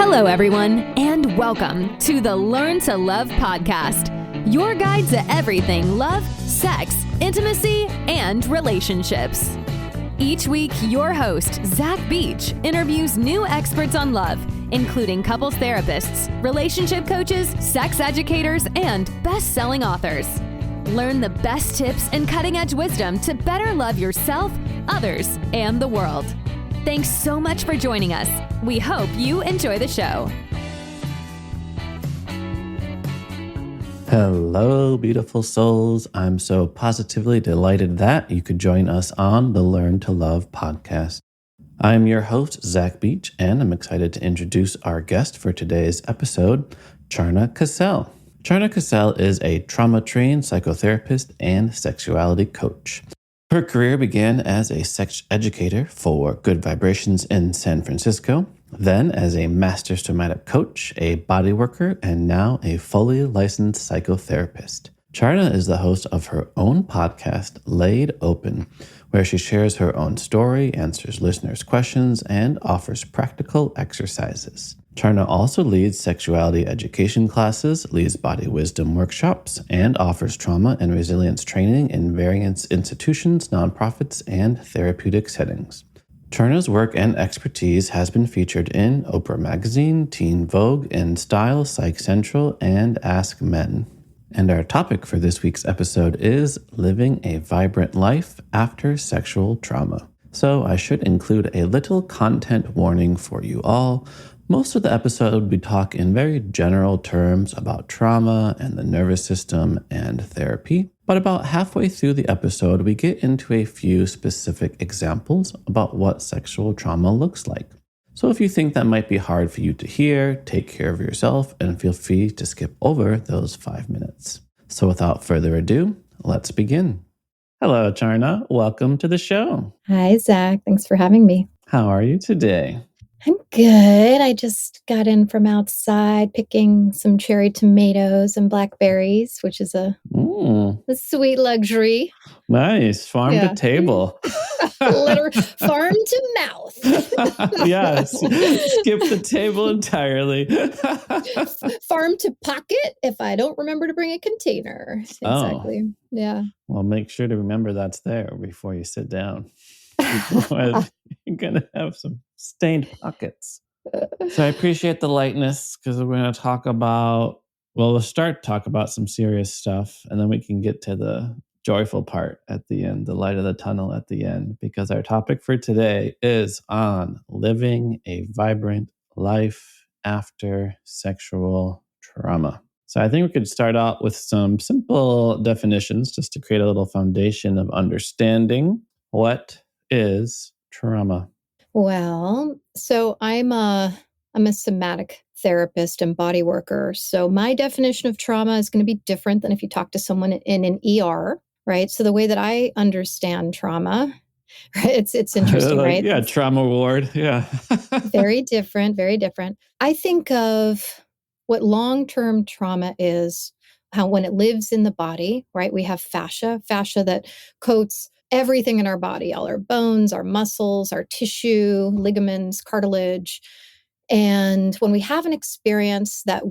Hello, everyone, and welcome to the Learn to Love podcast, your guide to everything love, sex, intimacy, and relationships. Each week, your host, Zach Beach, interviews new experts on love, including couples therapists, relationship coaches, sex educators, and best-selling authors. Learn the best tips and cutting-edge wisdom to better love yourself, others, and the world. Thanks so much for joining us. We hope you enjoy the show. Hello, beautiful souls. I'm so positively delighted that you could join us on the Learn to Love podcast. I'm your host, Zach Beach, and I'm excited to introduce our guest for today's episode, Charna Cassell. Charna Cassell is a trauma-trained psychotherapist and sexuality coach. Her career began as a sex educator for Good Vibrations in San Francisco, then as a master somatic coach, a body worker, and now a fully licensed psychotherapist. Charna is the host of her own podcast, LaidOPEN, where she shares her own story, answers listeners' questions, and offers practical exercises. Charna also leads sexuality education classes, leads body wisdom workshops, and offers trauma and resilience training in various institutions, nonprofits, and therapeutic settings. Charna's work and expertise has been featured in Oprah Magazine, Teen Vogue, InStyle, Psych Central, and Ask Men. And our topic for this week's episode is living a vibrant life after sexual trauma. So I should include a little content warning for you all. Most of the episode we talk in very general terms about trauma and the nervous system and therapy, but about halfway through the episode we get into a few specific examples about what sexual trauma looks like. So if you think that might be hard for you to hear, take care of yourself and feel free to skip over those 5 minutes. So without further ado, let's begin. Hello, Charna. Welcome to the show. Hi, Zach. Thanks for having me. How are you today? I'm good. I just got in from outside picking some cherry tomatoes and blackberries, which is a sweet luxury. Nice. Farm to table. Farm to mouth. Yes. Skip the table entirely. Farm to pocket if I don't remember to bring a container. Exactly. Oh. Yeah. Well, make sure to remember that's there before you sit down. Otherwise, you're going to have some stained pockets. So I appreciate the lightness because we're going to talk about, we'll talk about some serious stuff, and then we can get to the joyful part at the end, the light of the tunnel at the end, because our topic for today is on living a vibrant life after sexual trauma. So I think we could start out with some simple definitions just to create a little foundation of understanding what is trauma. Well, so I'm a somatic therapist and body worker. So my definition of trauma is going to be different than if you talk to someone in an ER, right? So the way that I understand trauma, right, it's interesting, right? Yeah, trauma ward. Yeah. Very different, very different. I think of what long-term trauma is, how when it lives in the body, right? We have fascia that coats everything in our body, all our bones, our muscles, our tissue, ligaments, cartilage. And when we have an experience that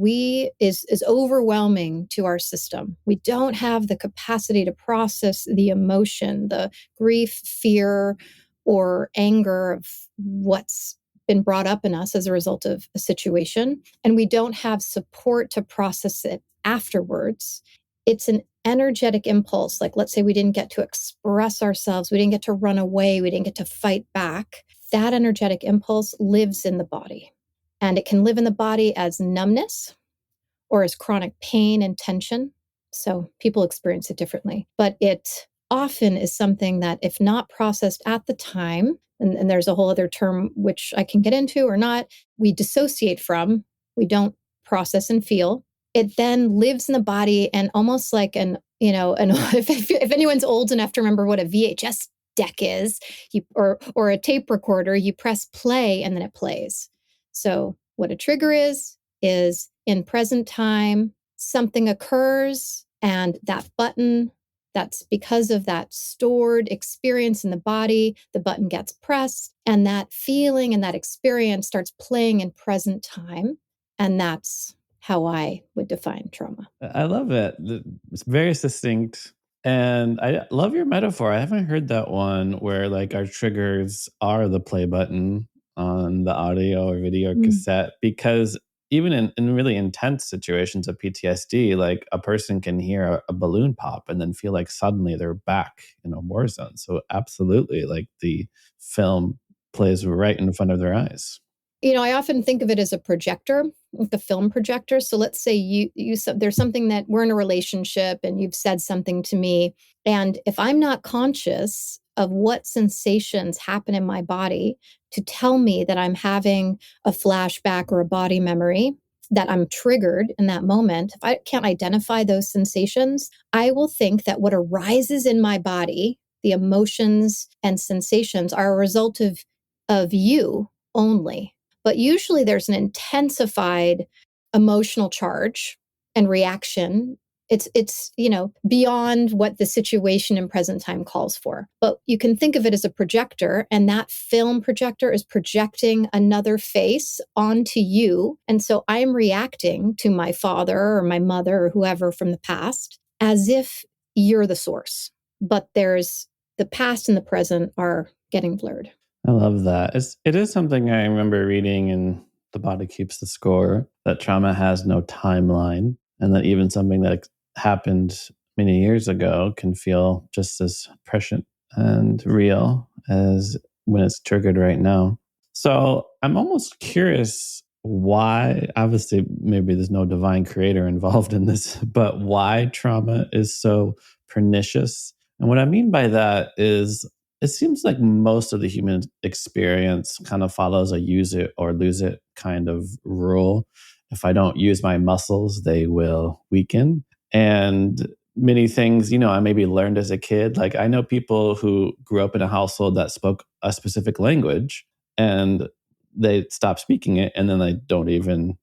is overwhelming to our system, we don't have the capacity to process the emotion, the grief, fear, or anger of what's been brought up in us as a result of a situation, and we don't have support to process it afterwards. It's an energetic impulse. Like, let's say we didn't get to express ourselves, we didn't get to run away, we didn't get to fight back. That energetic impulse lives in the body. And it can live in the body as numbness or as chronic pain and tension. So people experience it differently. But it often is something that, if not processed at the time, and there's a whole other term which I can get into or not, we dissociate from, we don't process and feel. It then lives in the body, and almost like if anyone's old enough to remember what a VHS deck is, or a tape recorder, you press play and then it plays. So what a trigger is in present time, something occurs and that button That's because of that stored experience in the body. The button gets pressed, and that feeling and that experience starts playing in present time. And that's how I would define trauma. I love it. It's very succinct. And I love your metaphor. I haven't heard that one where like our triggers are the play button on the audio or video cassette, because even in really intense situations of PTSD, like a person can hear a balloon pop and then feel like suddenly they're back in a war zone. So absolutely, like the film plays right in front of their eyes. I often think of it as a projector, like the film projector. So let's say there's something that we're in a relationship and you've said something to me. And if I'm not conscious of what sensations happen in my body to tell me that I'm having a flashback or a body memory, that I'm triggered in that moment, if I can't identify those sensations, I will think that what arises in my body, the emotions and sensations, are a result of you only. But usually there's an intensified emotional charge and reaction. It's beyond what the situation in present time calls for. But you can think of it as a projector, and that film projector is projecting another face onto you. And so I'm reacting to my father or my mother or whoever from the past as if you're the source. But there's the past and the present are getting blurred. I love that. It is something I remember reading in The Body Keeps the Score, that trauma has no timeline, and that even something that happened many years ago can feel just as prescient and real as when it's triggered right now. So I'm almost curious why, obviously, maybe there's no divine creator involved in this, but why trauma is so pernicious. And what I mean by that is, it seems like most of the human experience kind of follows a use it or lose it kind of rule. If I don't use my muscles, they will weaken. And many things, I maybe learned as a kid. Like I know people who grew up in a household that spoke a specific language and they stop speaking it and then they don't even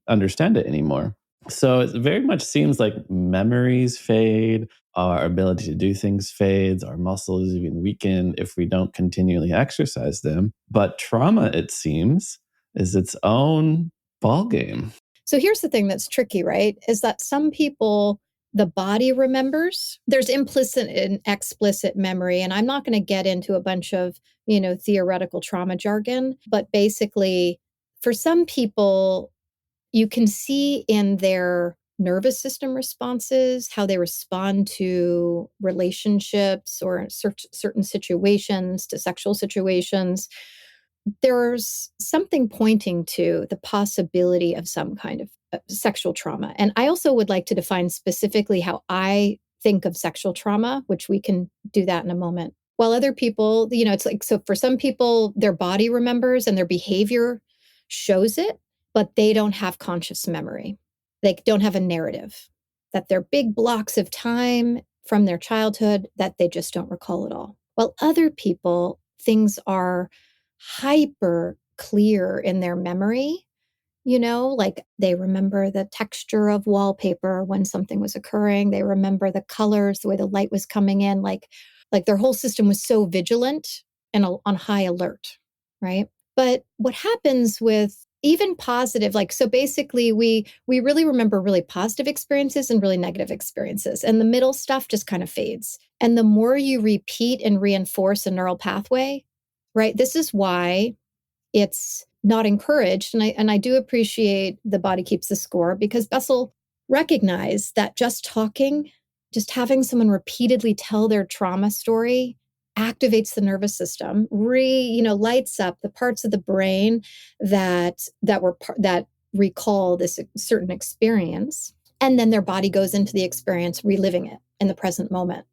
understand it anymore. So it very much seems like memories fade, our ability to do things fades, our muscles even weaken if we don't continually exercise them. But trauma, it seems, is its own ballgame. So here's the thing that's tricky, right? Is that some people, the body remembers. There's implicit and explicit memory. And I'm not going to get into a bunch of, theoretical trauma jargon, but basically, for some people, you can see in their nervous system responses how they respond to relationships or certain situations, to sexual situations. There's something pointing to the possibility of some kind of sexual trauma. And I also would like to define specifically how I think of sexual trauma, which we can do that in a moment. While other people, it's like, so for some people, their body remembers and their behavior shows it, but they don't have conscious memory. They don't have a narrative, that they're big blocks of time from their childhood that they just don't recall at all. While other people, things are hyper clear in their memory, like they remember the texture of wallpaper when something was occurring. They remember the colors, the way the light was coming in, like their whole system was so vigilant and on high alert, right? But what happens with even positive, so basically we really remember really positive experiences and really negative experiences. And the middle stuff just kind of fades. And the more you repeat and reinforce a neural pathway, right? This is why it's not encouraged. And I do appreciate The Body Keeps the Score, because Bessel recognized that just talking, just having someone repeatedly tell their trauma story activates the nervous system, lights up the parts of the brain that recall this certain experience, and then their body goes into the experience, reliving it in the present moment.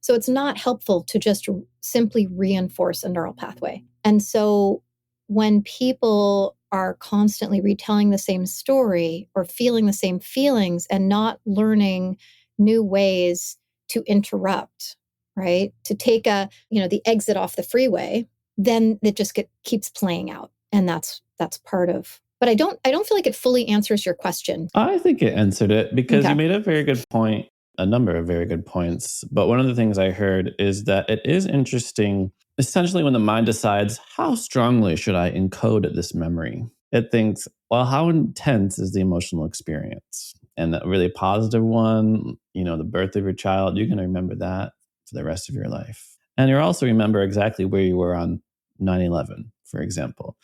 So it's not helpful to just simply reinforce a neural pathway. And so when people are constantly retelling the same story or feeling the same feelings and not learning new ways to interrupt, right? To take the exit off the freeway, then it just keeps playing out. And that's part of, but I don't feel like it fully answers your question. I think it answered it, because You made a very good point. a number of very good points. But one of the things I heard is that it is interesting, essentially, when the mind decides, how strongly should I encode this memory? It thinks, well, how intense is the emotional experience? And a really positive one, the birth of your child, you're going to remember that for the rest of your life. And you'll also remember exactly where you were on 9/11, for example.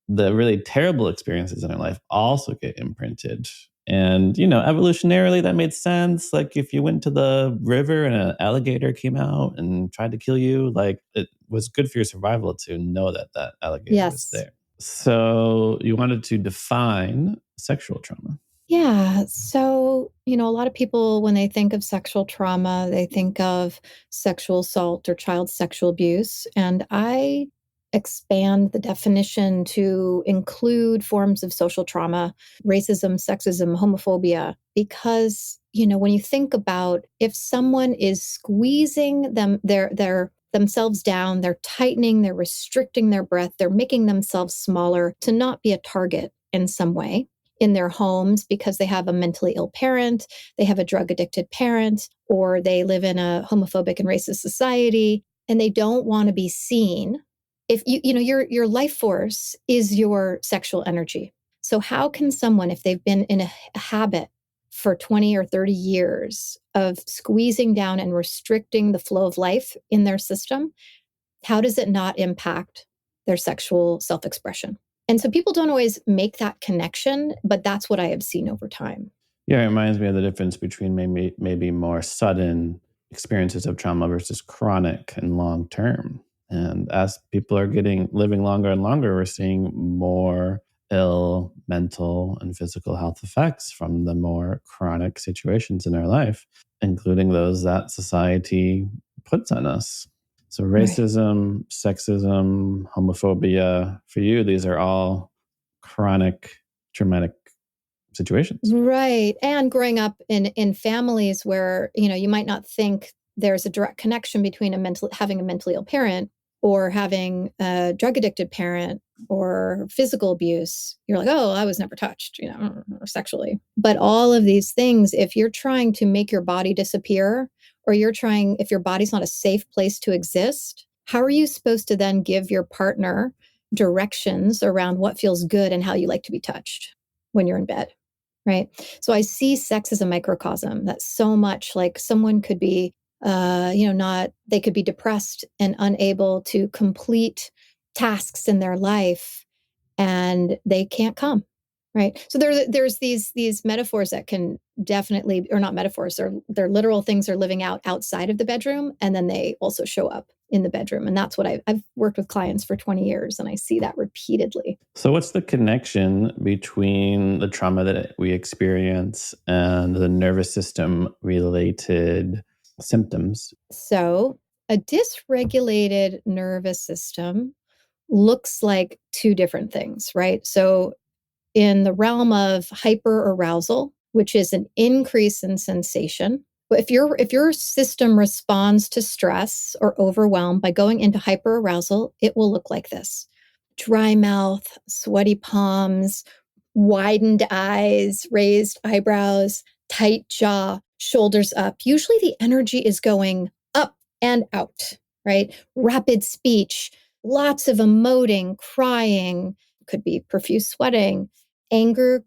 The really terrible experiences in our life also get imprinted. And, evolutionarily, that made sense. Like if you went to the river and an alligator came out and tried to kill you, like it was good for your survival to know that that alligator was there. So you wanted to define sexual trauma. Yeah. So, a lot of people, when they think of sexual trauma, they think of sexual assault or child sexual abuse. And I expand the definition to include forms of social trauma, racism, sexism, homophobia, because, when you think about if someone is squeezing themselves down, they're tightening, they're restricting their breath, they're making themselves smaller to not be a target in some way in their homes because they have a mentally ill parent, they have a drug addicted parent, or they live in a homophobic and racist society, and they don't want to be seen. If your life force is your sexual energy. So how can someone, if they've been in a habit for 20 or 30 years of squeezing down and restricting the flow of life in their system, how does it not impact their sexual self-expression? And so people don't always make that connection, but that's what I have seen over time. Yeah, it reminds me of the difference between maybe more sudden experiences of trauma versus chronic and long term. And as people are living longer and longer, we're seeing more ill mental and physical health effects from the more chronic situations in our life, including those that society puts on us. So racism, sexism, homophobia, for you, these are all chronic traumatic situations. Right. And growing up in families where, you might not think there's a direct connection between having a mentally ill parent or having a drug addicted parent or physical abuse. You're like, oh, I was never touched, or sexually. But all of these things, if you're trying to make your body disappear, or if your body's not a safe place to exist, how are you supposed to then give your partner directions around what feels good and how you like to be touched when you're in bed? Right. So I see sex as a microcosm. That's so much like someone could be, they could be depressed and unable to complete tasks in their life and they can't come. Right. So there's these metaphors that can definitely, or not metaphors, they're literal things they're living out outside of the bedroom. And then they also show up in the bedroom. And that's what I've worked with clients for 20 years. And I see that repeatedly. So what's the connection between the trauma that we experience and the nervous system related symptoms? So a dysregulated nervous system looks like two different things, right? So in the realm of hyperarousal, which is an increase in sensation, if your system responds to stress or overwhelm by going into hyperarousal, it will look like this: dry mouth, sweaty palms, widened eyes, raised eyebrows, tight jaw, shoulders up. Usually the energy is going up and out, right? Rapid speech, lots of emoting, crying, could be profuse sweating, anger,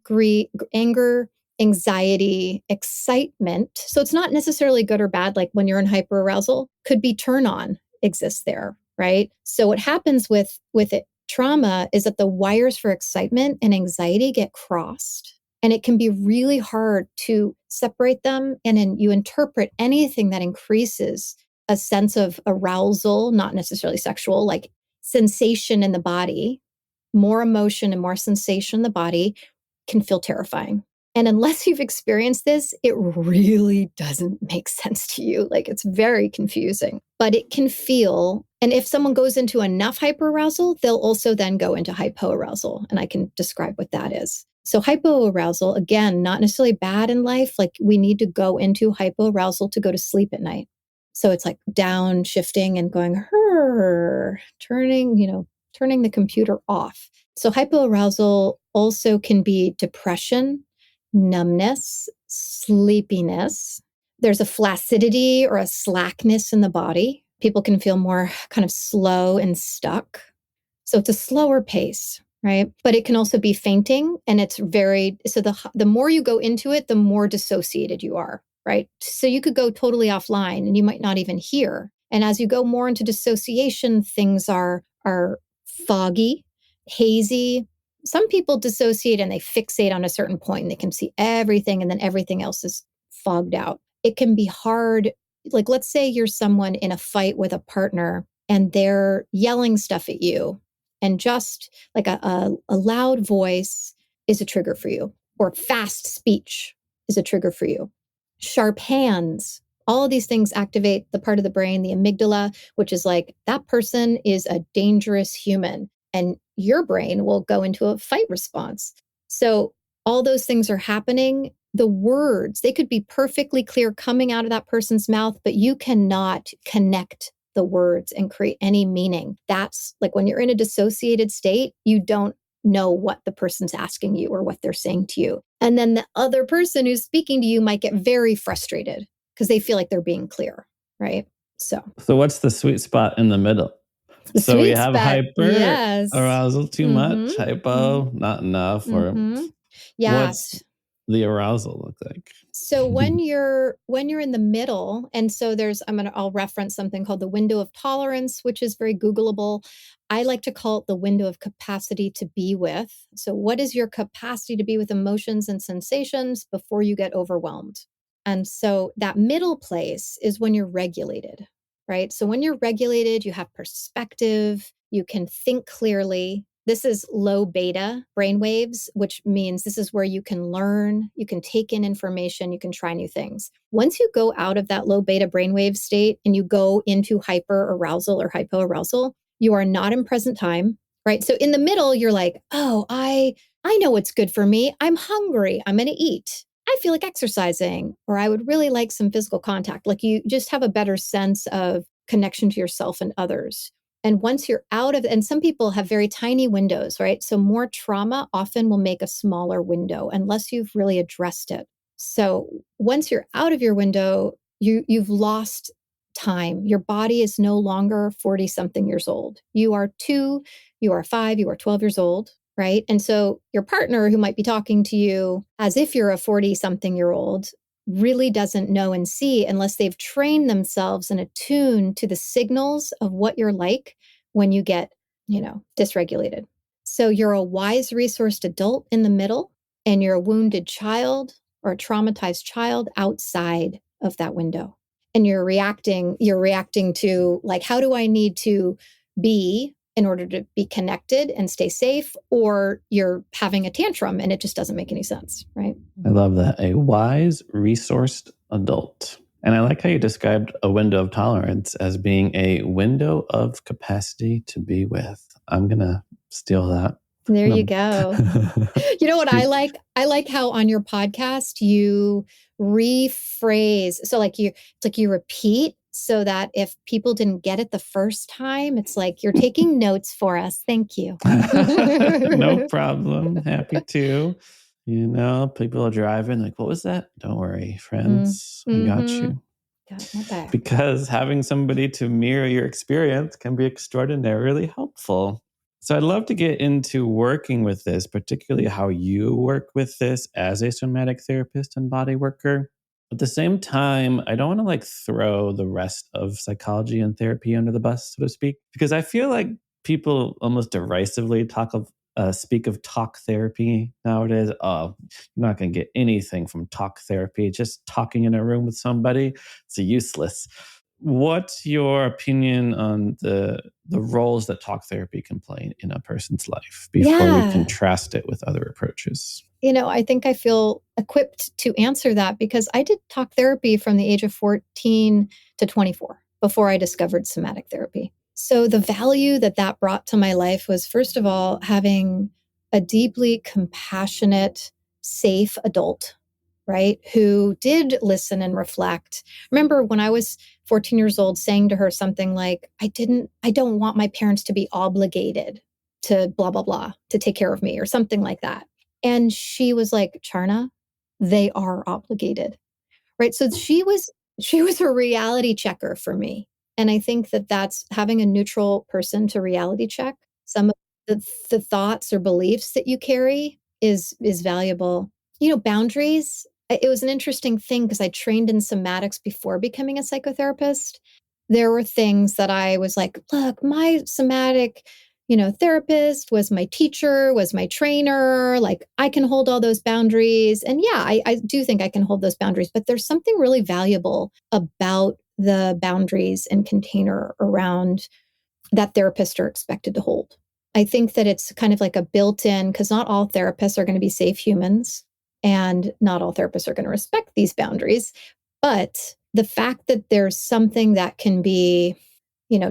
anxiety, excitement. So it's not necessarily good or bad. Like when you're in hyperarousal, could be turn on exists there, right? So what happens with it, trauma, is that the wires for excitement and anxiety get crossed. And it can be really hard to separate them. And then you interpret anything that increases a sense of arousal, not necessarily sexual, like sensation in the body, more emotion and more sensation in the body can feel terrifying. And unless you've experienced this, it really doesn't make sense to you. Like it's very confusing, but it can feel. And if someone goes into enough hyperarousal, they'll also then go into hypoarousal. And I can describe what that is. So hypoarousal, again, not necessarily bad in life. Like we need to go into hypoarousal to go to sleep at night. So it's like downshifting and going, turning the computer off. So hypoarousal also can be depression, numbness, sleepiness. There's a flaccidity or a slackness in the body. People can feel more kind of slow and stuck. So it's a slower pace, right? But it can also be fainting, and it's so the more you go into it, the more dissociated you are, right? So you could go totally offline and you might not even hear. And as you go more into dissociation, things are foggy, hazy. Some people dissociate and they fixate on a certain point and they can see everything, and then everything else is fogged out. It can be hard. Like, let's say you're someone in a fight with a partner and they're yelling stuff at you, and just like a loud voice is a trigger for you, or fast speech is a trigger for you. Sharp hands, all of these things activate the part of the brain, the amygdala, which is like, that person is a dangerous human. And your brain will go into a fight response. So all those things are happening. The words, they could be perfectly clear coming out of that person's mouth, but you cannot connect the words and create any meaning. That's like when you're in a dissociated state, you don't know what the person's asking you or what they're saying to you. And then the other person who's speaking to you might get very frustrated because they feel like they're being clear, right? So what's the sweet spot in the middle? So we have hyper arousal, too much, hypo, not enough, or yes. What's the arousal look like? So when you're in the middle, and so I'll reference something called the window of tolerance, which is very Googleable. I like to call it the window of capacity to be with. So what is your capacity to be with emotions and sensations before you get overwhelmed? And so that middle place is when you're regulated, right? So when you're regulated, you have perspective, you can think clearly. This is low beta brainwaves, which means this is where you can learn, you can take in information, you can try new things. Once you go out of that low beta brainwave state and you go into hyper arousal or hypoarousal, you are not in present time, right? So in the middle, you're like, oh, I know what's good for me. I'm hungry. I'm going to eat. I feel like exercising, or I would really like some physical contact. Like, you just have a better sense of connection to yourself and others. And once you're out of, and some people have very tiny windows, right? So more trauma often will make a smaller window unless you've really addressed it. So once you're out of your window, you've lost time. Your body is no longer 40 something years old. You are 2, you are 5, you are 12 years old, right? And so your partner, who might be talking to you as if you're a 40 something year old, really doesn't know and see unless they've trained themselves and attuned to the signals of what you're like when you get, dysregulated. So you're a wise, resourced adult in the middle, and you're a wounded child or a traumatized child outside of that window. And you're reacting to, like, how do I need to be in order to be connected and stay safe? Or you're having a tantrum and it just doesn't make any sense, right? I love that. A wise, resourced adult. And I like how you described a window of tolerance as being a window of capacity to be with. I'm going to steal that. There you go. You know what I like? I like how on your podcast you rephrase. So it's like you repeat, so that if people didn't get it the first time, it's like you're taking notes for us. Thank you. No problem. Happy to. People are driving like, what was that? Don't worry, friends. I got you. Got my back. Because having somebody to mirror your experience can be extraordinarily helpful. So I'd love to get into working with this, particularly how you work with this as a somatic therapist and body worker. At the same time, I don't want to throw the rest of psychology and therapy under the bus, so to speak, because I feel like people almost derisively speak of talk therapy nowadays. Oh, you're not going to get anything from talk therapy. Just talking in a room with somebody, it's useless. What's your opinion on the roles that talk therapy can play in a person's life before we contrast it with other approaches? I think I feel equipped to answer that because I did talk therapy from the age of 14 to 24 before I discovered somatic therapy. So the value that brought to my life was, first of all, having a deeply compassionate, safe adult, right, who did listen and reflect. Remember when I was 14 years old saying to her something like, I don't want my parents to be obligated to blah, blah, blah, to take care of me or something like that. And she was like, Charna, they are obligated, right? So she was a reality checker for me. And I think that that's having a neutral person to reality check some of the thoughts or beliefs that you carry is valuable. Boundaries. It was an interesting thing because I trained in somatics before becoming a psychotherapist. There were things that I was like, look, my somatic, therapist was my teacher, was my trainer. Like I can hold all those boundaries. And yeah, I do think I can hold those boundaries, but there's something really valuable about the boundaries and container around that therapists are expected to hold. I think that it's kind of like a built-in, because not all therapists are going to be safe humans and not all therapists are going to respect these boundaries. But the fact that there's something that can be,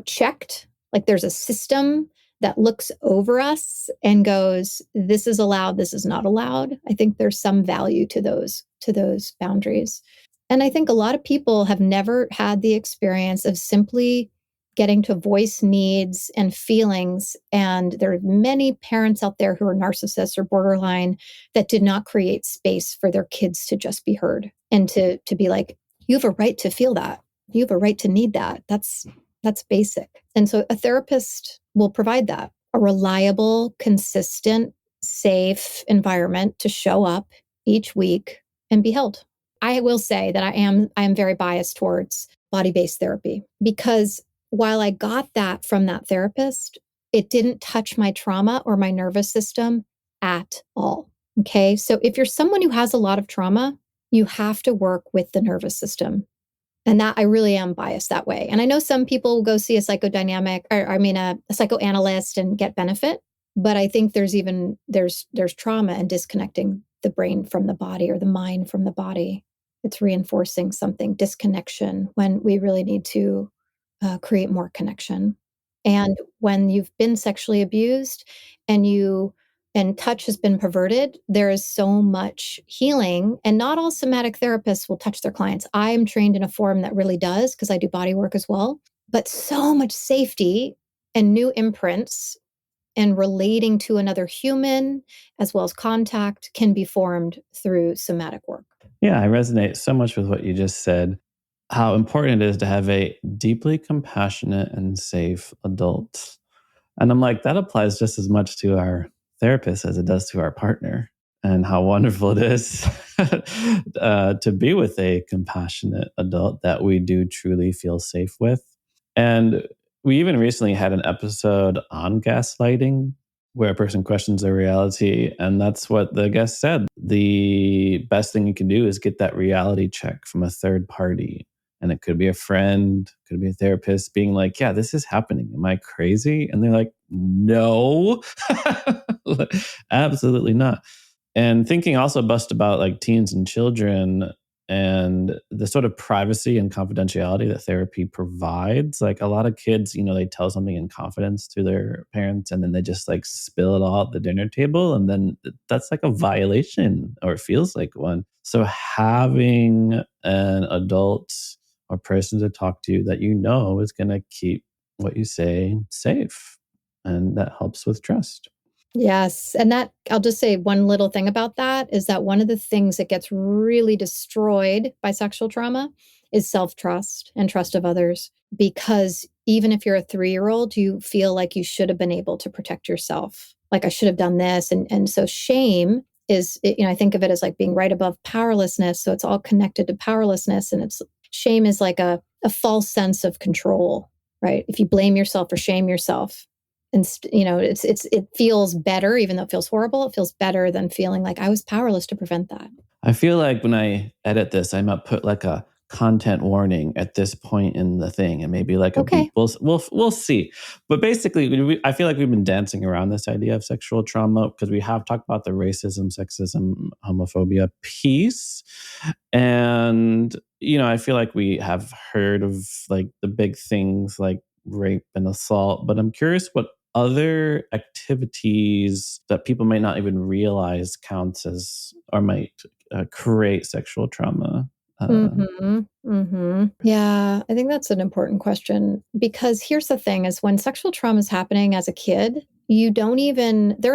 checked, like there's a system that looks over us and goes, this is allowed, this is not allowed. I think there's some value to those boundaries. And I think a lot of people have never had the experience of simply getting to voice needs and feelings. And there are many parents out there who are narcissists or borderline that did not create space for their kids to just be heard and to be like, you have a right to feel that. You have a right to need that. That's basic. And so a therapist will provide that, a reliable, consistent, safe environment to show up each week and be held. I will say that I am very biased towards body-based therapy because while I got that from that therapist, it didn't touch my trauma or my nervous system at all. Okay. So if you're someone who has a lot of trauma, you have to work with the nervous system. And that I really am biased that way. And I know some people will go see a psychodynamic, a psychoanalyst and get benefit. But I think there's trauma in disconnecting the brain from the body or the mind from the body. It's reinforcing something, disconnection, when we really need to create more connection. And when you've been sexually abused and touch has been perverted, there is so much healing. And not all somatic therapists will touch their clients. I am trained in a form that really does because I do body work as well. But so much safety and new imprints and relating to another human as well as contact can be formed through somatic work. Yeah, I resonate so much with what you just said. How important it is to have a deeply compassionate and safe adult. And I'm like, that applies just as much to our therapist as it does to our partner. And how wonderful it is to be with a compassionate adult that we do truly feel safe with. And we even recently had an episode on gaslighting where a person questions their reality. And that's what the guest said. The best thing you can do is get that reality check from a third party. And it could be a friend, could be a therapist being like, yeah, this is happening. Am I crazy? And they're like, no, absolutely not. And thinking also bust about like teens and children and the sort of privacy and confidentiality that therapy provides. Like a lot of kids, they tell something in confidence to their parents and then they just like spill it all at the dinner table. And then that's like a violation or it feels like one. So having an adult or person to talk to that is going to keep what you say safe. And that helps with trust. Yes. And that I'll just say one little thing about that is that one of the things that gets really destroyed by sexual trauma is self-trust and trust of others. Because even if you're a 3-year-old, you feel like you should have been able to protect yourself. Like I should have done this. And so shame is, I think of it as like being right above powerlessness. So it's all connected to powerlessness. And shame is like a false sense of control, right? If you blame yourself or shame yourself, and it feels better, even though it feels horrible. It feels better than feeling like I was powerless to prevent that. I feel like when I edit this, I might put like a content warning at this point in the thing, and maybe like a beep. We'll see. But basically, I feel like we've been dancing around this idea of sexual trauma because we have talked about the racism, sexism, homophobia piece, and I feel like we have heard of like the big things like rape and assault. But I'm curious what other activities that people might not even realize counts as or might create sexual trauma. Yeah, I think that's an important question because here's the thing is when sexual trauma is happening as a kid, there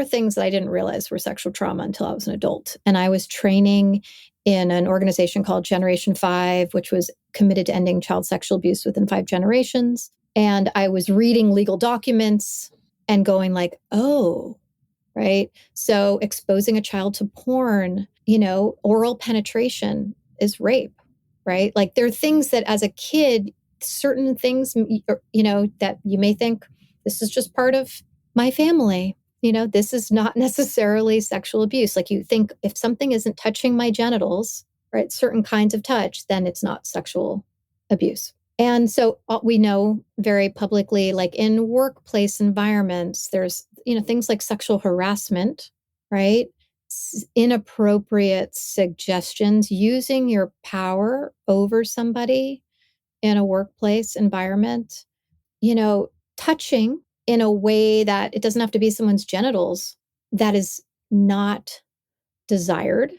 are things that I didn't realize were sexual trauma until I was an adult. And I was training in an organization called Generation 5, which was committed to ending child sexual abuse within 5 generations. And I was reading legal documents and going like, oh, right. So exposing a child to porn, oral penetration is rape, right? Like there are things that as a kid, certain things, that you may think this is just part of my family. This is not necessarily sexual abuse. Like you think if something isn't touching my genitals, right, certain kinds of touch, then it's not sexual abuse. And so we know very publicly, like in workplace environments, there's, things like sexual harassment, right? Inappropriate suggestions, using your power over somebody in a workplace environment, touching in a way that it doesn't have to be someone's genitals, that is not desired,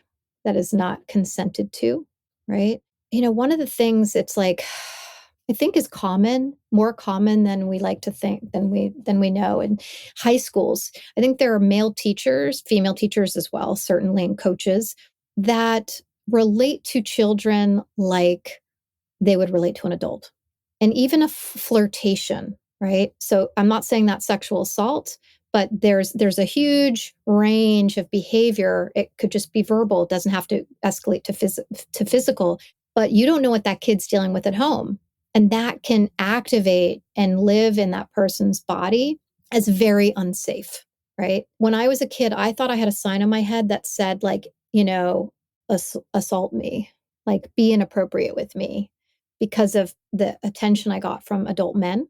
that is not consented to, right? One of the things it's like, I think is more common than we like to think, than we know. In high schools, I think there are male teachers, female teachers as well, certainly, and coaches that relate to children like they would relate to an adult. And even a flirtation, right? So I'm not saying that's sexual assault, but there's a huge range of behavior. It could just be verbal. It doesn't have to escalate to physical, but you don't know what that kid's dealing with at home. And that can activate and live in that person's body as very unsafe, right? When I was a kid, I thought I had a sign on my head that said like, assault me, like be inappropriate with me, because of the attention I got from adult men.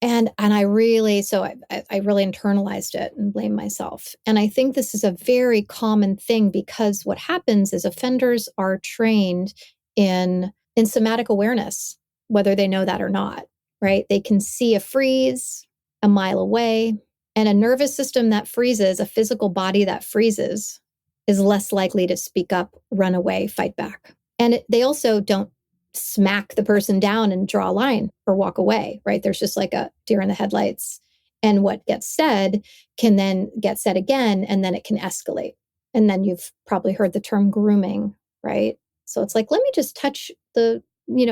And I really internalized it and blamed myself. And I think this is a very common thing, because what happens is offenders are trained in somatic awareness, whether they know that or not, right? They can see a freeze a mile away, and a nervous system that freezes, a physical body that freezes, is less likely to speak up, run away, fight back. And they also don't smack the person down and draw a line or walk away, right? There's just like a deer in the headlights. And what gets said can then get said again, and then it can escalate. And then you've probably heard the term grooming, right? So it's like, let me just touch the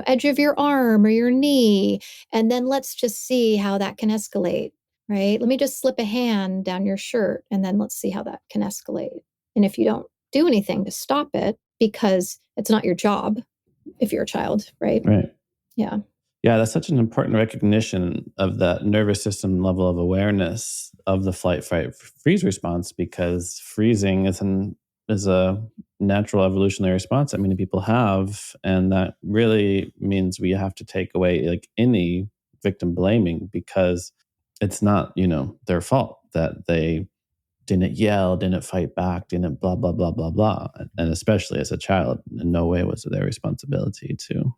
edge of your arm or your knee, and then let's just see how that can escalate, right? Let me just slip a hand down your shirt, and then let's see how that can escalate. And if you don't do anything to stop it, because it's not your job, if you're a child, right? Right. Yeah. Yeah, that's such an important recognition of that nervous system level of awareness of the flight, fight, freeze response, because freezing is a natural evolutionary response that many people have. And that really means we have to take away like any victim blaming, because it's not, their fault that they didn't yell, didn't fight back, didn't blah, blah, blah, blah, blah. And especially as a child, in no way was it their responsibility to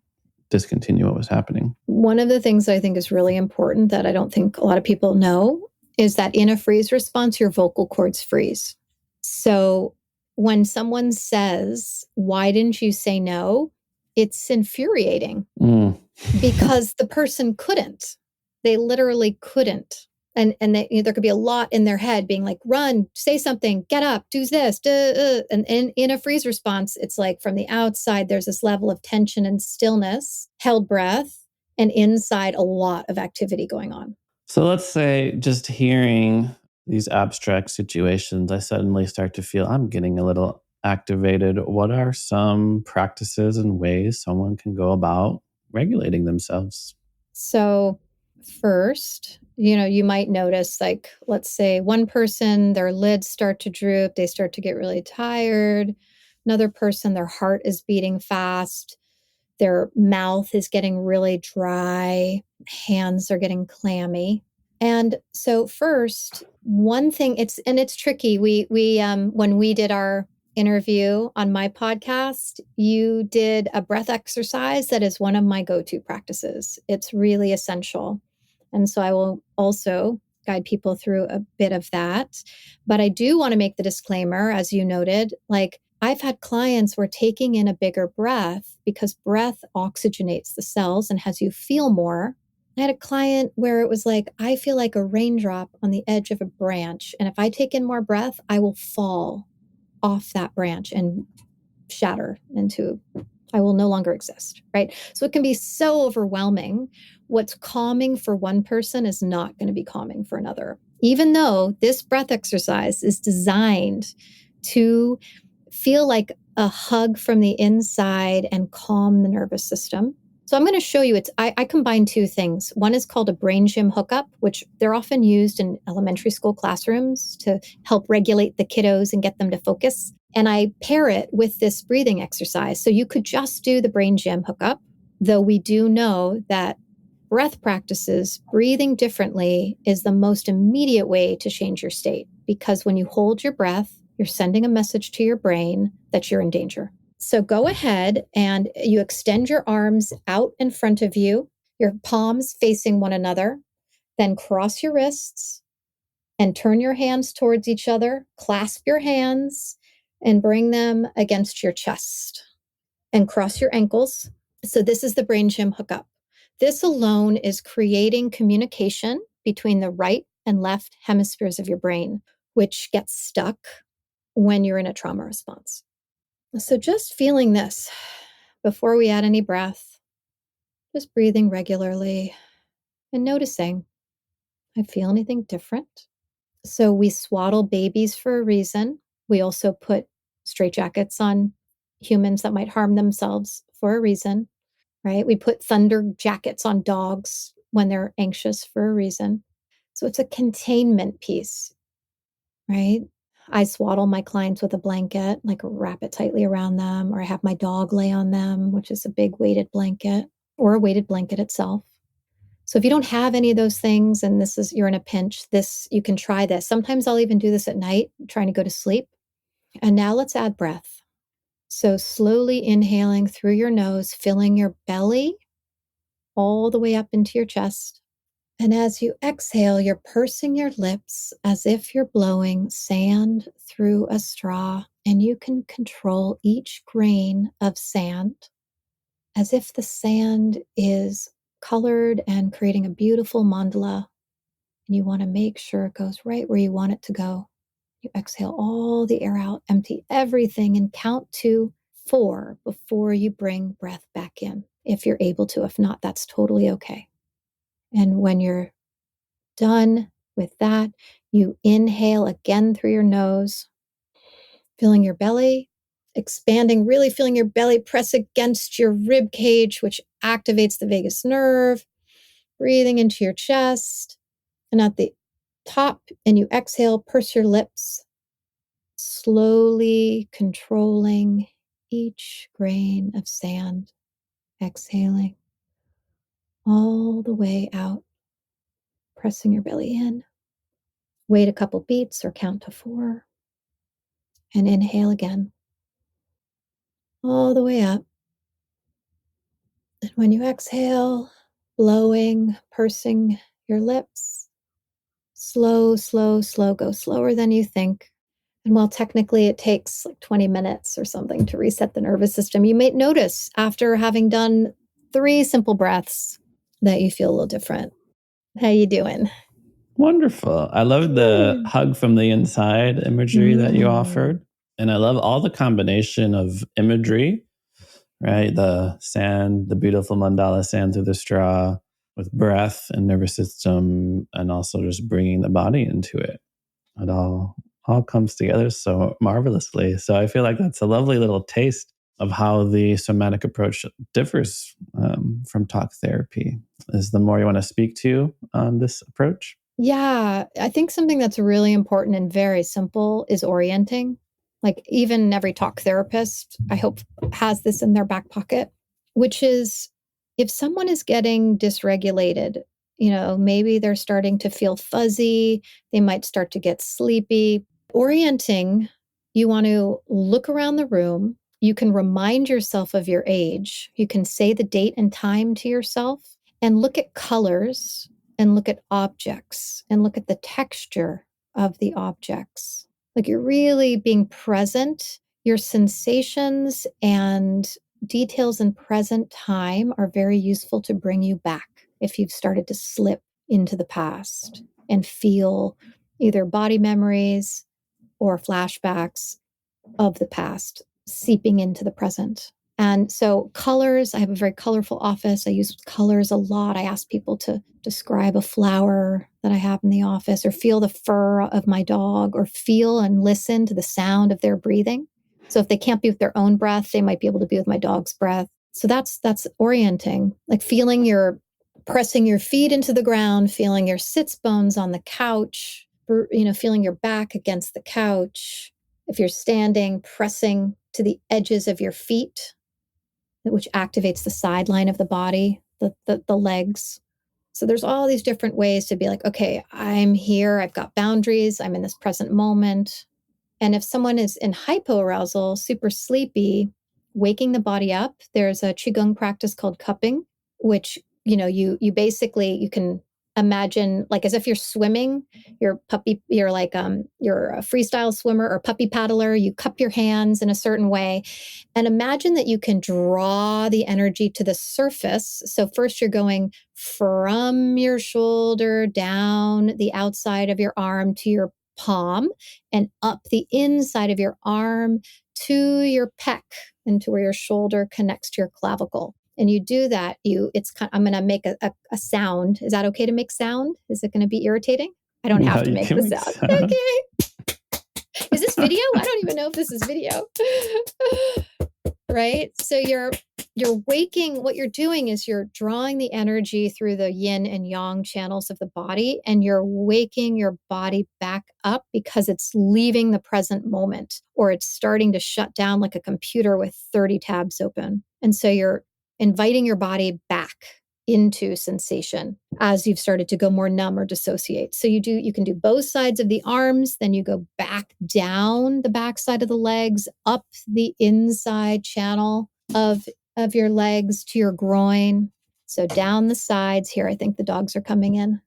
discontinue what was happening. One of the things I think is really important that I don't think a lot of people know is that in a freeze response, your vocal cords freeze. So when someone says, why didn't you say no? It's infuriating because the person couldn't. They literally couldn't. And there could be a lot in their head being like, run, say something, get up, do this. And in a freeze response, it's like from the outside, there's this level of tension and stillness, held breath, and inside a lot of activity going on. So let's say just hearing these abstract situations, I suddenly start to feel I'm getting a little activated. What are some practices and ways someone can go about regulating themselves? So first, you might notice, like, let's say one person, their lids start to droop, they start to get really tired. Another person, their heart is beating fast, their mouth is getting really dry, hands are getting clammy. And so first, one thing, it's tricky. We when we did our interview on my podcast, you did a breath exercise that is one of my go-to practices. It's really essential. And so I will also guide people through a bit of that. But I do want to make the disclaimer, as you noted, like I've had clients where taking in a bigger breath, because breath oxygenates the cells and has you feel more. I had a client where it was like, I feel like a raindrop on the edge of a branch. And if I take in more breath, I will fall off that branch and shatter into, I will no longer exist, right? So it can be so overwhelming. What's calming for one person is not going to be calming for another, even though this breath exercise is designed to feel like a hug from the inside and calm the nervous system. So I'm going to show you, I combine two things. One is called a brain gym hookup, which they're often used in elementary school classrooms to help regulate the kiddos and get them to focus. And I pair it with this breathing exercise. So you could just do the brain gym hookup, though we do know that breath practices, breathing differently, is the most immediate way to change your state. Because when you hold your breath, you're sending a message to your brain that you're in danger. So go ahead and you extend your arms out in front of you, your palms facing one another, then cross your wrists and turn your hands towards each other, clasp your hands and bring them against your chest and cross your ankles. So this is the brain gym hookup. This alone is creating communication between the right and left hemispheres of your brain, which gets stuck when you're in a trauma response. So just feeling this before we add any breath, just breathing regularly and noticing, I feel anything different? So we swaddle babies for a reason. We also put straitjackets on humans that might harm themselves for a reason, right? We put thunder jackets on dogs when they're anxious for a reason. So it's a containment piece, right? I swaddle my clients with a blanket, like wrap it tightly around them, or I have my dog lay on them, which is a big weighted blanket, or a weighted blanket itself. So if you don't have any of those things and you're in a pinch, you can try this. Sometimes I'll even do this at night, trying to go to sleep. And now let's add breath. So slowly inhaling through your nose, filling your belly all the way up into your chest. And as you exhale, you're pursing your lips as if you're blowing sand through a straw, and you can control each grain of sand as if the sand is colored and creating a beautiful mandala. And you want to make sure it goes right where you want it to go. You exhale all the air out, empty everything, and count to 4 before you bring breath back in, if you're able to. If not, that's totally okay. And when you're done with that, you inhale again through your nose, filling your belly, expanding, really feeling your belly press against your rib cage, which activates the vagus nerve, breathing into your chest. And at the top, and you exhale, purse your lips, slowly controlling each grain of sand, exhaling all the way out, pressing your belly in. Wait a couple beats or count to 4 and inhale again, all the way up. And when you exhale, blowing, pursing your lips, slow, slow, slow, go slower than you think. And while technically it takes like 20 minutes or something to reset the nervous system, you may notice after having done 3 simple breaths that you feel a little different. How you doing? Wonderful. I love the hug from the inside imagery that you offered. And I love all the combination of imagery, right? The sand, the beautiful mandala sand through the straw with breath and nervous system, and also just bringing the body into it. It all comes together so marvelously. So I feel like that's a lovely little taste of how the somatic approach differs from talk therapy. Is the more you want to speak to on this approach? Yeah, I think something that's really important and very simple is orienting. Like even every talk therapist, I hope, has this in their back pocket, which is if someone is getting dysregulated, maybe they're starting to feel fuzzy, they might start to get sleepy. Orienting, you want to look around the room. You can remind yourself of your age. You can say the date and time to yourself and look at colors and look at objects and look at the texture of the objects. Like you're really being present. Your sensations and details in present time are very useful to bring you back if you've started to slip into the past and feel either body memories or flashbacks of the past. seeping into the present. And so colors, I have a very colorful office. I use colors a lot. I ask people to describe a flower that I have in the office, or feel the fur of my dog, or feel and listen to the sound of their breathing. So if they can't be with their own breath, they might be able to be with my dog's breath. So that's orienting, like pressing your feet into the ground, feeling your sits bones on the couch, feeling your back against the couch. If you're standing, pressing to the edges of your feet, which activates the sideline of the body, the legs. So there's all these different ways to be like, okay, I'm here, I've got boundaries, I'm in this present moment. And if someone is in hypoarousal, super sleepy, waking the body up, there's a Qigong practice called cupping, which, you basically, you can imagine like as if you're swimming, you're a freestyle swimmer or puppy paddler, you cup your hands in a certain way. And imagine that you can draw the energy to the surface. So first you're going from your shoulder down the outside of your arm to your palm, and up the inside of your arm to your pec, and to where your shoulder connects to your clavicle. And you do that, I'm going to make a sound. Is that okay to make sound? Is it going to be irritating? I don't have to make the sound. Okay. Is this video? I don't even know if this is video. Right? So you're waking, what you're doing is you're drawing the energy through the yin and yang channels of the body, and you're waking your body back up because it's leaving the present moment, or it's starting to shut down like a computer with 30 tabs open. And so you're inviting your body back into sensation as you've started to go more numb or dissociate. So you can do both sides of the arms, then you go back down the back side of the legs, up the inside channel of your legs to your groin. So down the sides here. I think the dogs are coming in.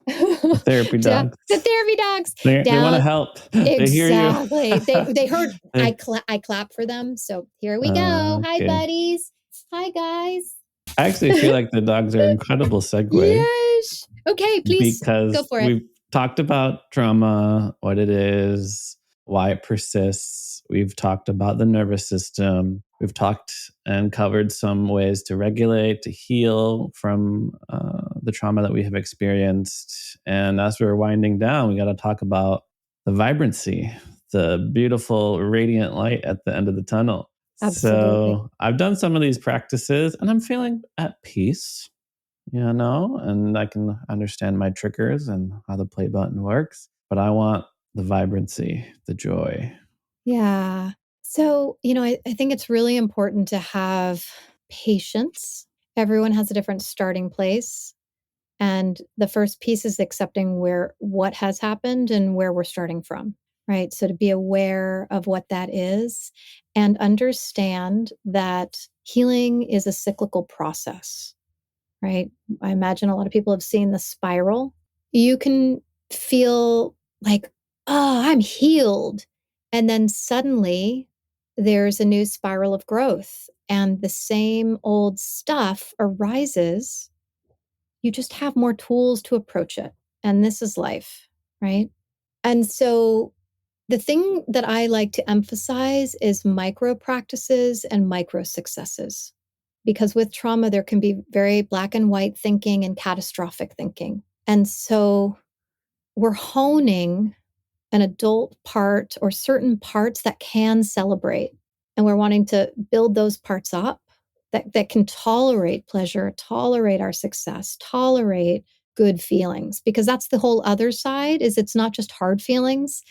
Therapy dogs. The therapy dogs. They want to help. Exactly. They hear you. They heard I clap for them. So here we go. Okay. Hi, buddies. Hi, guys. I actually feel like the dogs are an incredible segue. Yes. Okay, please because go for it. We've talked about trauma, what it is, why it persists. We've talked about the nervous system. We've talked and covered some ways to regulate, to heal from the trauma that we have experienced. And as we're winding down, we got to talk about the vibrancy, the beautiful radiant light at the end of the tunnel. Absolutely. So I've done some of these practices and I'm feeling at peace, and I can understand my triggers and how the play button works, but I want the vibrancy, the joy. Yeah. So, I think it's really important to have patience. Everyone has a different starting place. And the first piece is accepting what has happened and where we're starting from, right? So to be aware of what that is and understand that healing is a cyclical process, right? I imagine a lot of people have seen the spiral. You can feel like, oh, I'm healed. And then suddenly there's a new spiral of growth and the same old stuff arises. You just have more tools to approach it. And this is life, right? And so the thing that I like to emphasize is micro practices and micro successes. Because with trauma, there can be very black and white thinking and catastrophic thinking. And so we're honing an adult part or certain parts that can celebrate. And we're wanting to build those parts up that can tolerate pleasure, tolerate our success, tolerate good feelings. Because that's the whole other side, is it's not just hard feelings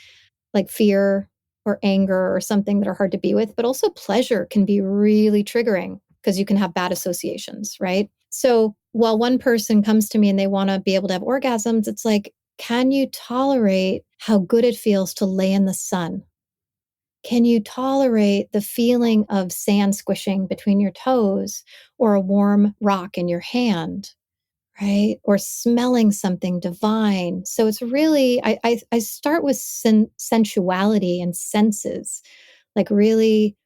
like fear or anger or something that are hard to be with, but also pleasure can be really triggering because you can have bad associations, right? So while one person comes to me and they want to be able to have orgasms, it's like, can you tolerate how good it feels to lay in the sun? Can you tolerate the feeling of sand squishing between your toes or a warm rock in your hand, right? Or smelling something divine. So it's really, I start with sensuality and senses. Like really,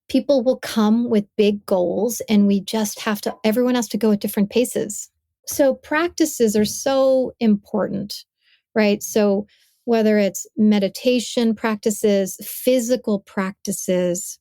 people will come with big goals and everyone has to go at different paces. So practices are so important, right? So whether it's meditation practices, physical practices,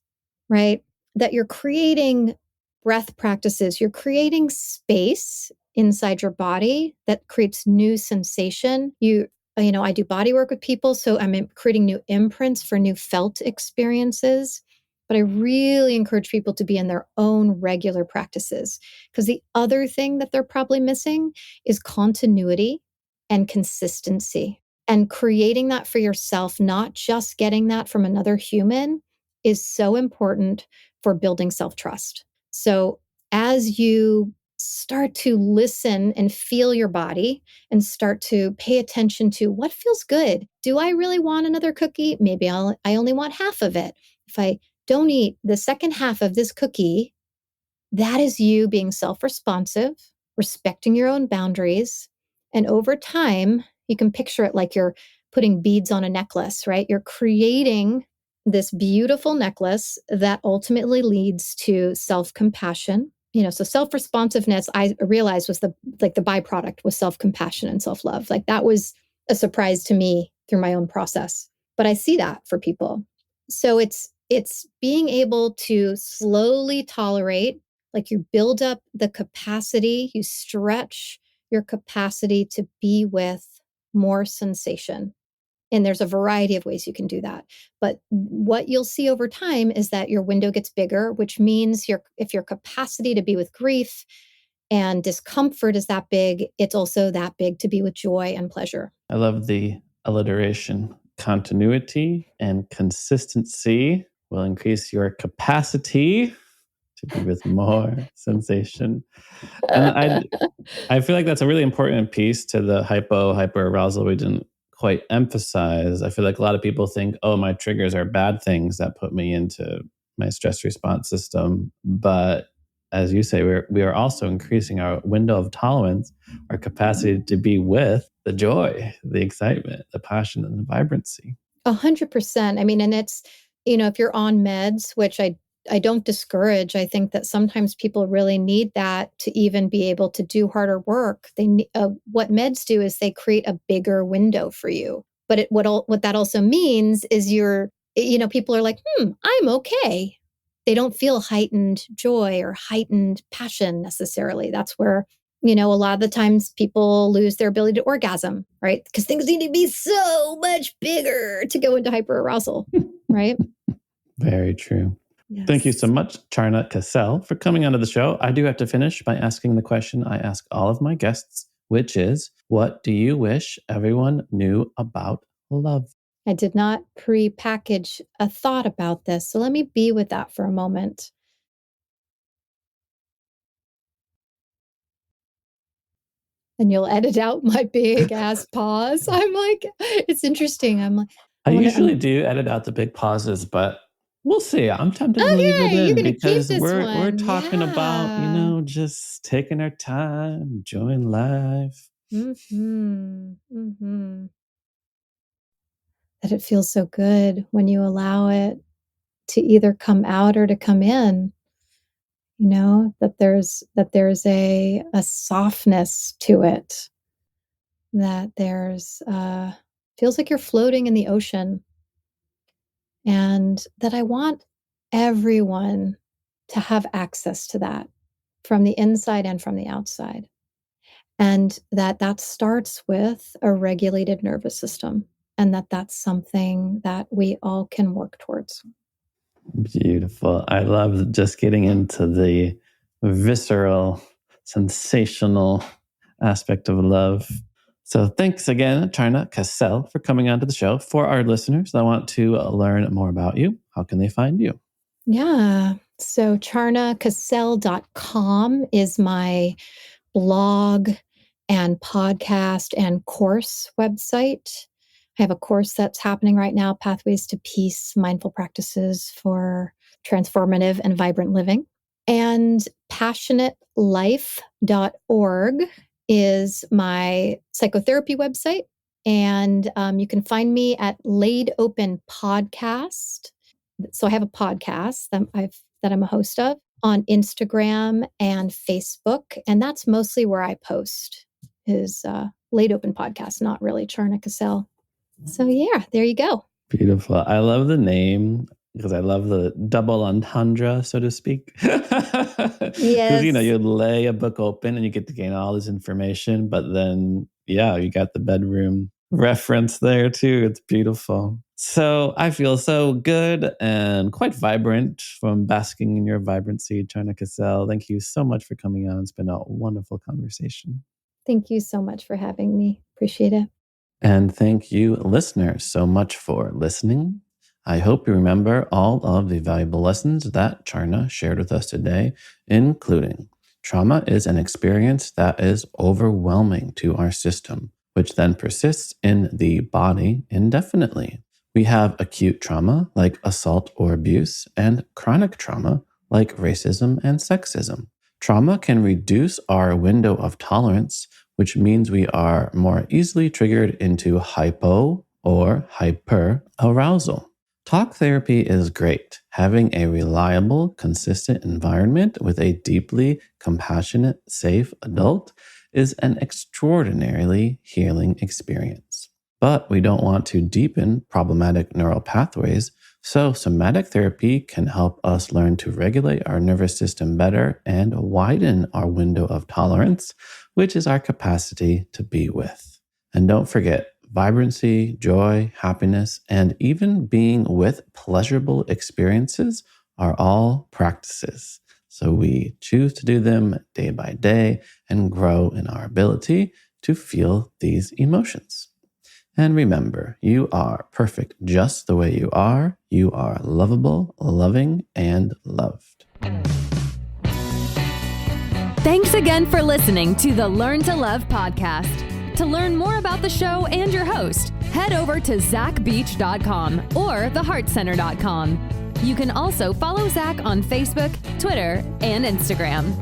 right? That you're creating breath practices, you're creating space inside your body that creates new sensation. I do body work with people, so I'm creating new imprints for new felt experiences. But I really encourage people to be in their own regular practices, because the other thing that they're probably missing is continuity and consistency. And creating that for yourself, not just getting that from another human, is so important for building self-trust. So as you start to listen and feel your body and start to pay attention to what feels good. Do I really want another cookie? Maybe I only want half of it. If I don't eat the second half of this cookie, that is you being self-responsive, respecting your own boundaries. And over time, you can picture it like you're putting beads on a necklace, right? You're creating this beautiful necklace that ultimately leads to self-compassion. So self-responsiveness, I realized, was the byproduct was self-compassion and self-love. Like, that was a surprise to me through my own process. But I see that for people. So it's being able to slowly tolerate, like you build up the capacity, you stretch your capacity to be with more sensation. And there's a variety of ways you can do that. But what you'll see over time is that your window gets bigger, which means if your capacity to be with grief and discomfort is that big, it's also that big to be with joy and pleasure. I love the alliteration. Continuity and consistency will increase your capacity to be with more sensation. And I feel like that's a really important piece to the hyperarousal we didn't quite emphasize. I feel like a lot of people think, oh, my triggers are bad things that put me into my stress response system. But as you say, we are also increasing our window of tolerance, our capacity to be with the joy, the excitement, the passion, and the vibrancy. 100%. I mean, and it's, if you're on meds, which I don't discourage. I think that sometimes people really need that to even be able to do harder work. What meds do is they create a bigger window for you. But what that also means is people are like, I'm okay. They don't feel heightened joy or heightened passion necessarily. That's where, a lot of the times people lose their ability to orgasm, right? Because things need to be so much bigger to go into hyperarousal, right? Very true. Yes. Thank you so much, Charna Cassell, for coming onto the show. I do have to finish by asking the question I ask all of my guests, which is, what do you wish everyone knew about love? I did not pre-package a thought about this, so let me be with that for a moment. And you'll edit out my big ass pause. I'm like, it's interesting. I'm like, I usually do edit out the big pauses, but we'll see. I'm tempted to leave it in because we're talking about, just taking our time, enjoying life. Mm-hmm. Mm-hmm. That it feels so good when you allow it to either come out or to come in. That there's a softness to it, that there's feels like you're floating in the ocean, and that I want everyone to have access to that from the inside and from the outside. And that starts with a regulated nervous system, and that's something that we all can work towards. Beautiful. I love just getting into the visceral, sensational aspect of love. So thanks again, Charna Cassell, for coming onto the show. For our listeners that want to learn more about you, how can they find you? Yeah. So charnacassell.com is my blog and podcast and course website. I have a course that's happening right now, Pathways to Peace, Mindful Practices for Transformative and Vibrant Living. And passionatelife.org is my psychotherapy website. And you can find me at LaidOPEN Podcast. So I have a podcast that I'm a host of on Instagram and Facebook. And that's mostly where I post, is LaidOPEN Podcast, not really Charna Cassell. So yeah, there you go. Beautiful. I love the name. because I love the double entendre, so to speak. Because, Yes. you lay a book open and you get to gain all this information, but then, you got the bedroom reference there too. It's beautiful. So I feel so good and quite vibrant from basking in your vibrancy, Charna Cassell. Thank you so much for coming on. It's been a wonderful conversation. Thank you so much for having me. Appreciate it. And thank you, listeners, so much for listening. I hope you remember all of the valuable lessons that Charna shared with us today, including trauma is an experience that is overwhelming to our system, which then persists in the body indefinitely. We have acute trauma like assault or abuse, and chronic trauma like racism and sexism. Trauma can reduce our window of tolerance, which means we are more easily triggered into hypo or hyper arousal. Talk therapy is great. Having a reliable, consistent environment with a deeply compassionate, safe adult is an extraordinarily healing experience. But we don't want to deepen problematic neural pathways, so somatic therapy can help us learn to regulate our nervous system better and widen our window of tolerance, which is our capacity to be with. And don't forget, vibrancy, joy, happiness, and even being with pleasurable experiences are all practices. So we choose to do them day by day and grow in our ability to feel these emotions. And remember, you are perfect just the way you are. You are lovable, loving, and loved. Thanks again for listening to the Learn to Love podcast. To learn more about the show and your host, head over to zachbeach.com or theheartcenter.com. You can also follow Zach on Facebook, Twitter, and Instagram.